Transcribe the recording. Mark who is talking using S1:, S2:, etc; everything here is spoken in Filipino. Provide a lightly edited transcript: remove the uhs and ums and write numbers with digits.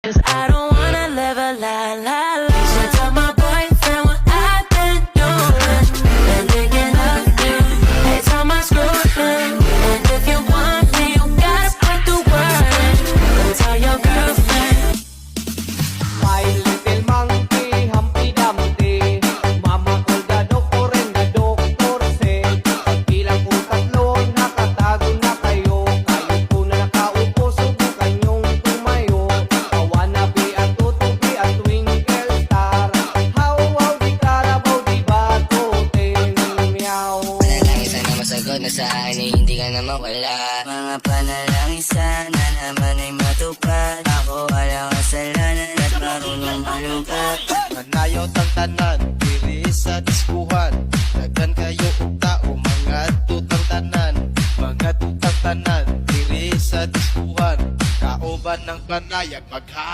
S1: 'Cause I don't wanna live a lie, lie, lie. So tell my boyfriend what I've been doing. Been thinking of you. Hey, tell my screwing. And if you want me, you gotta put the word in. Go tell your girlfriend.
S2: My little monkey, Humpty Dumpty, Mama called the doctor and the doctor said, pagbilang ko tatlo, nakatago na kayo. Kayo po na nakaupo, subukan niyong tumayo. I wanna be a tutubi, a twinkle star. How, di Carabao, di Batoten, meow.
S3: Panalangin sana masagot na sa akin ay hindi ka na mawala. Mga panalangin sana naman ay matupad. Ako walang kasalanan at marunong malugat.
S4: Manayaw tang tanan, diri sa diskuhan. Daghan kayo og tao, mga tutang tanan. Mga tutang tanan, diri sa diskuhan. Kauban ng panayag,